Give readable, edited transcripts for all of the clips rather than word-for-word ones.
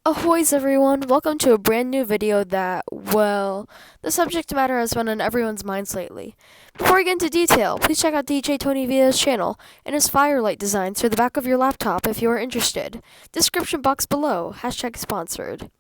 Ahoy's everyone, welcome to a brand new video that, well, the subject matter has been on everyone's minds lately. Before we get into detail, please check out DJ Tony Vito's channel and his FiyaLite designs for the back of your laptop if you are interested. Description box below, #sponsored.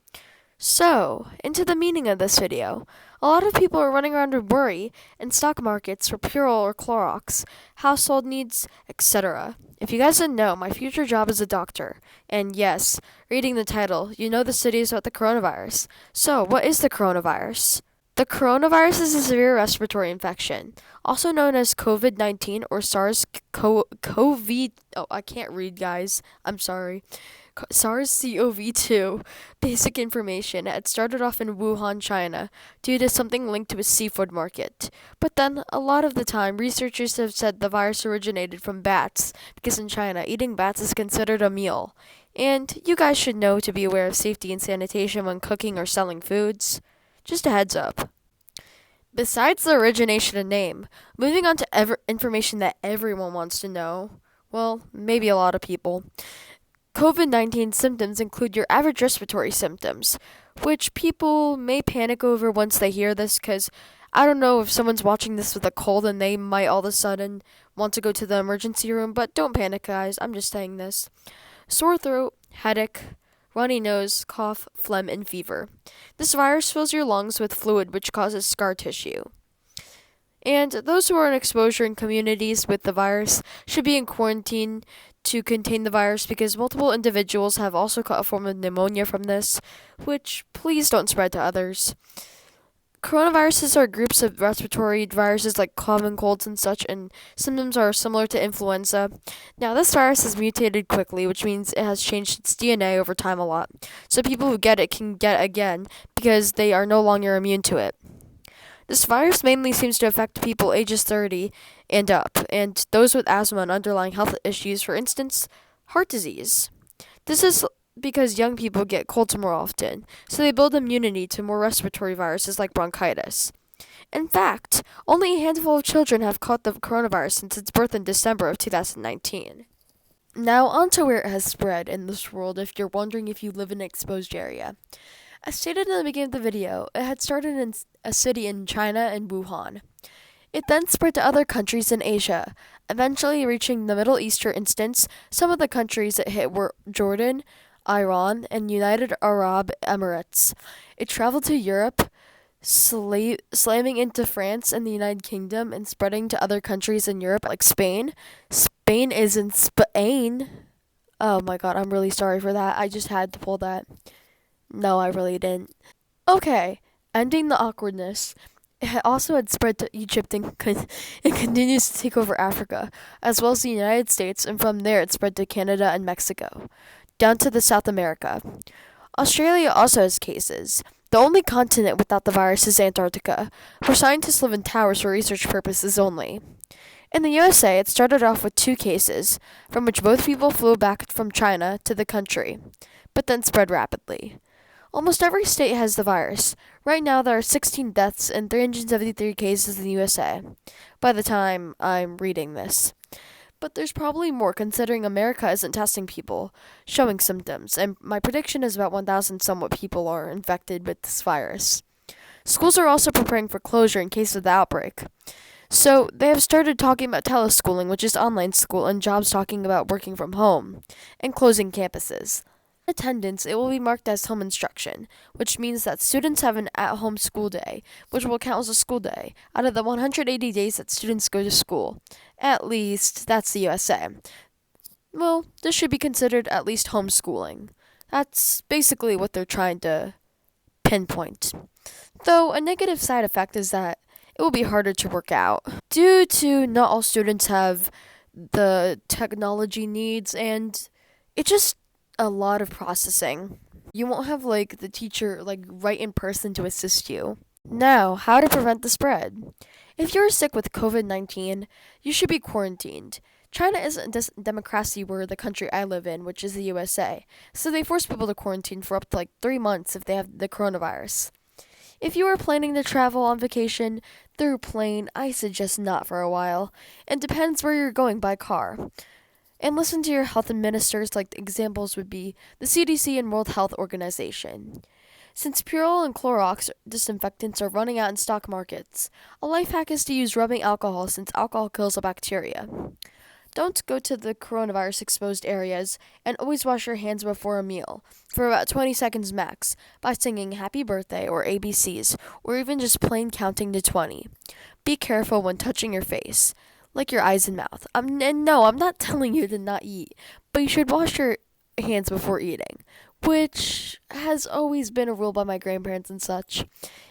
So, into the meaning of this video. A lot of people are running around with worry in stock markets for Purell or Clorox, household needs, etc. If you guys didn't know, my future job is a doctor. And yes, reading the title, you know the studies about the coronavirus. So, what is the coronavirus? The coronavirus is a severe respiratory infection, also known as COVID-19 or SARS-CoV. Oh, I can't read, guys. I'm sorry. SARS-CoV-2. Basic information. It started off in Wuhan, China, due to something linked to a seafood market. But then, a lot of the time, researchers have said the virus originated from bats, because in China, eating bats is considered a meal. And you guys should know to be aware of safety and sanitation when cooking or selling foods. Just a heads up. Besides the origination and name, moving on to information that everyone wants to know. Well, maybe a lot of people. COVID-19 symptoms include your average respiratory symptoms, which people may panic over once they hear this, because I don't know if someone's watching this with a cold and they might all of a sudden want to go to the emergency room, but don't panic, guys. I'm just saying this. Sore throat, headache, runny nose, cough, phlegm, and fever. This virus fills your lungs with fluid which causes scar tissue. And those who are in exposure in communities with the virus should be in quarantine to contain the virus because multiple individuals have also caught a form of pneumonia from this, which please don't spread to others. Coronaviruses are groups of respiratory viruses like common colds and such, and symptoms are similar to influenza. Now, this virus has mutated quickly, which means it has changed its DNA over time a lot, so people who get it can get it again because they are no longer immune to it. This virus mainly seems to affect people ages 30 and up, and those with asthma and underlying health issues, for instance, heart disease. This is because young people get colds more often, so they build immunity to more respiratory viruses like bronchitis. In fact, only a handful of children have caught the coronavirus since its birth in December of 2019. Now, on to where it has spread in this world if you're wondering if you live in an exposed area. As stated in the beginning of the video, it had started in a city in China and Wuhan. It then spread to other countries in Asia, eventually reaching the Middle East. For instance, some of the countries it hit were Jordan, Iran, and United Arab Emirates. It traveled to Europe, slamming into France and the United Kingdom and spreading to other countries in Europe like Spain. Spain is in Spain. Oh my god, I'm really sorry for that. I just had to pull that. No, I really didn't. Okay, ending the awkwardness. It also had spread to Egypt and continues to take over Africa, as well as the United States, and from there it spread to Canada and Mexico, down to the South America. Australia also has cases. The only continent without the virus is Antarctica, where scientists live in towers for research purposes only. In the USA, it started off with 2 cases, from which both people flew back from China to the country, but then spread rapidly. Almost every state has the virus. Right now, there are 16 deaths and 373 cases in the USA, by the time I'm reading this. But there's probably more, considering America isn't testing people showing symptoms, and my prediction is about 1,000 somewhat people are infected with this virus. Schools are also preparing for closure in case of the outbreak. So, they have started talking about teleschooling, which is online school, and jobs talking about working from home, and closing campuses. Attendance, it will be marked as home instruction, which means that students have an at-home school day, which will count as a school day, out of the 180 days that students go to school. At least, that's the USA. Well, this should be considered at least homeschooling. That's basically what they're trying to pinpoint. Though, a negative side effect is that it will be harder to work out, due to not all students have the technology needs, and it just a lot of processing. You won't have the teacher right in person to assist you. Now, how to prevent the spread. If you're sick with COVID-19, you should be quarantined. China isn't a democracy where the country I live in, which is the USA, so they force people to quarantine for up to 3 months if they have the coronavirus. If you are planning to travel on vacation through plane, I suggest not for a while. It depends where you're going by car. And listen to your health ministers, like examples would be the CDC and World Health Organization. Since Purell and Clorox disinfectants are running out in stock markets, a life hack is to use rubbing alcohol since alcohol kills a bacteria. Don't go to the coronavirus exposed areas, and always wash your hands before a meal, for about 20 seconds max, by singing happy birthday or ABCs, or even just plain counting to 20. Be careful when touching your face, like your eyes and mouth. And no, I'm not telling you to not eat, but you should wash your hands before eating, which has always been a rule by my grandparents and such.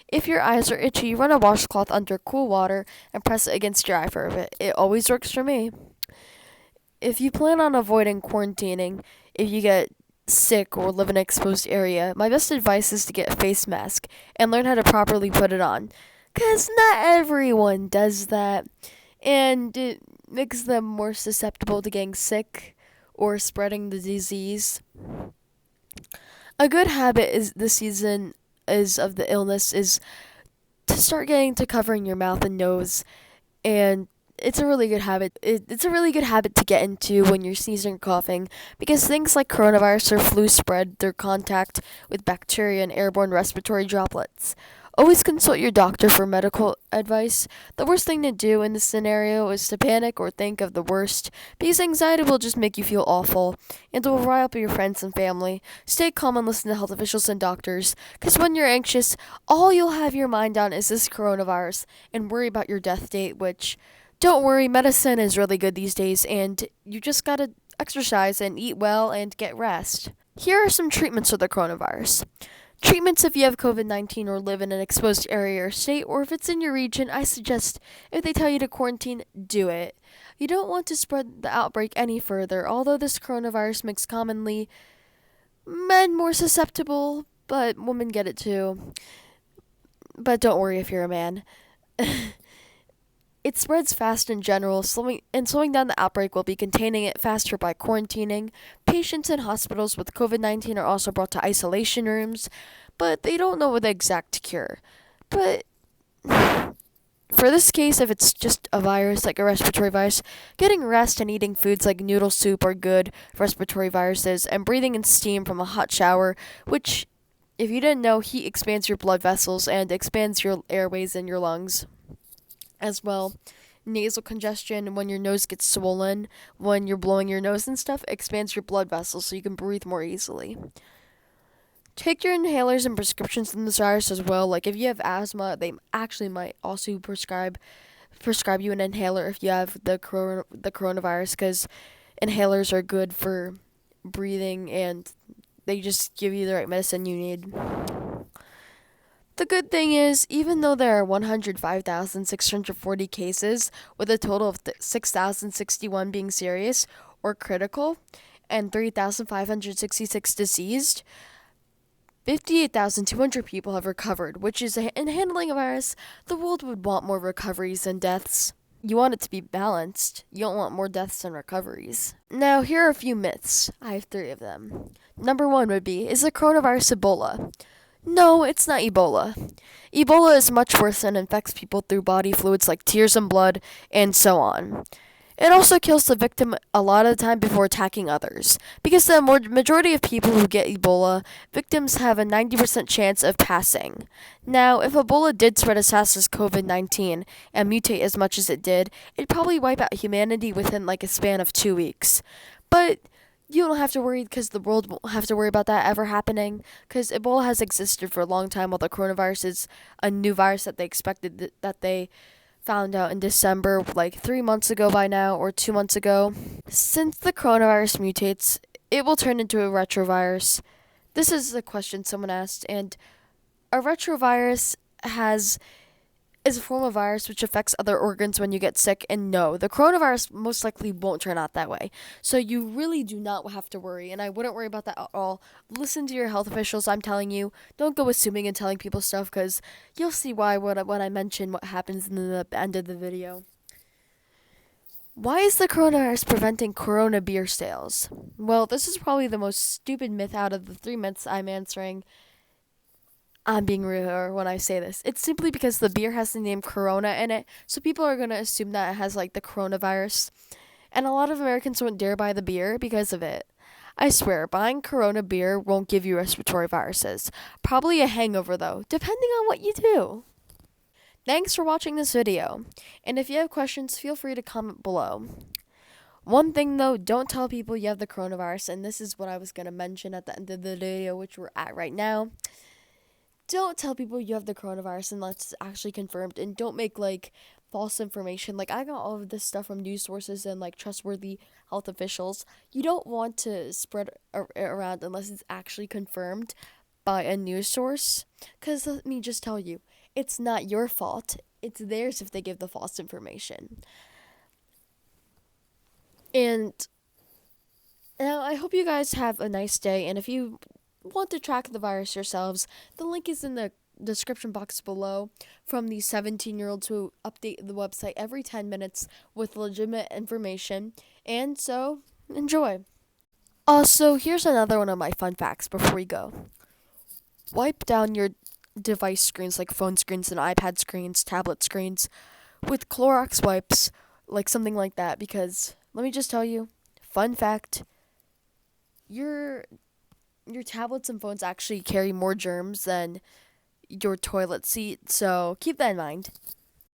If your eyes are itchy, run a washcloth under cool water and press it against your eye for a bit. It always works for me. If you plan on avoiding quarantining, if you get sick or live in an exposed area, my best advice is to get a face mask and learn how to properly put it on. Because not everyone does that, and it makes them more susceptible to getting sick or spreading the disease. A good habit is this season is of the illness is to start getting to covering your mouth and nose, and it's a really good habit. It's a really good habit to get into when you're sneezing or coughing, because things like coronavirus or flu spread through contact with bacteria and airborne respiratory droplets. Always consult your doctor for medical advice. The worst thing to do in this scenario is to panic or think of the worst, because anxiety will just make you feel awful, and it will rile up your friends and family. Stay calm and listen to health officials and doctors, because when you're anxious, all you'll have your mind on is this coronavirus, and worry about your death date, which, don't worry, medicine is really good these days, and you just gotta exercise and eat well and get rest. Here are some treatments for the coronavirus. Treatments if you have COVID-19 or live in an exposed area or state, or if it's in your region, I suggest if they tell you to quarantine, do it. You don't want to spread the outbreak any further, although this coronavirus makes commonly men more susceptible, but women get it too. But don't worry if you're a man. It spreads fast in general, slowing down the outbreak will be containing it faster by quarantining. Patients in hospitals with COVID-19 are also brought to isolation rooms, but they don't know the exact cure. But for this case, if it's just a virus, like a respiratory virus, getting rest and eating foods like noodle soup are good for respiratory viruses, and breathing in steam from a hot shower, which, if you didn't know, heat expands your blood vessels and expands your airways in your lungs. As well, nasal congestion, when your nose gets swollen, when you're blowing your nose and stuff, expands your blood vessels so you can breathe more easily. Take your inhalers and prescriptions from this virus as well. Like if you have asthma, they actually might also prescribe you an inhaler if you have the coronavirus, because inhalers are good for breathing and they just give you the right medicine you need. The good thing is, even though there are 105,640 cases, with a total of 6,061 being serious or critical, and 3,566 deceased, 58,200 people have recovered, which is, in handling a virus, the world would want more recoveries than deaths. You want it to be balanced. You don't want more deaths than recoveries. Now, here are a few myths. I have 3 of them. Number 1 would be, is the coronavirus Ebola? No, it's not Ebola. Ebola is much worse and infects people through body fluids like tears and blood, and so on. It also kills the victim a lot of the time before attacking others. Because the majority of people who get Ebola, victims have a 90% chance of passing. Now, if Ebola did spread as fast as COVID-19 and mutate as much as it did, it'd probably wipe out humanity within like a span of 2 weeks. But you don't have to worry, because the world won't have to worry about that ever happening, because Ebola has existed for a long time, while the coronavirus is a new virus that they found out in December, like 3 months ago by now, or 2 months ago. Since the coronavirus mutates, it will turn into a retrovirus. This is the question someone asked, and a retrovirus is a form of virus which affects other organs when you get sick, and no, the coronavirus most likely won't turn out that way. So you really do not have to worry, and I wouldn't worry about that at all. Listen to your health officials, I'm telling you. Don't go assuming and telling people stuff, because you'll see why when I mention what happens in the end of the video. Why is the coronavirus preventing Corona beer sales? Well, this is probably the most stupid myth out of the 3 myths I'm answering. I'm being real when I say this. It's simply because the beer has the name Corona in it, so people are going to assume that it has like the coronavirus. and a lot of Americans won't dare buy the beer because of it. I swear, buying Corona beer won't give you respiratory viruses. Probably a hangover though, depending on what you do. Thanks for watching this video, and if you have questions, feel free to comment below. One thing though, don't tell people you have the coronavirus, and this is what I was going to mention at the end of the video, which we're at right now. Don't tell people you have the coronavirus unless it's actually confirmed, and don't make false information. I got all of this stuff from news sources and trustworthy health officials. You don't want to spread it around unless it's actually confirmed by a news source, because let me just tell you, it's not your fault. It's theirs if they give the false information. And now I hope you guys have a nice day, and if you want to track the virus yourselves, the link is in the description box below from these 17-year-olds who update the website every 10 minutes with legitimate information. And so, enjoy. Also, here's another one of my fun facts before we go. Wipe down your device screens like phone screens and iPad screens, tablet screens with Clorox wipes, something like that, because let me just tell you, fun fact, your tablets and phones actually carry more germs than your toilet seat, so keep that in mind.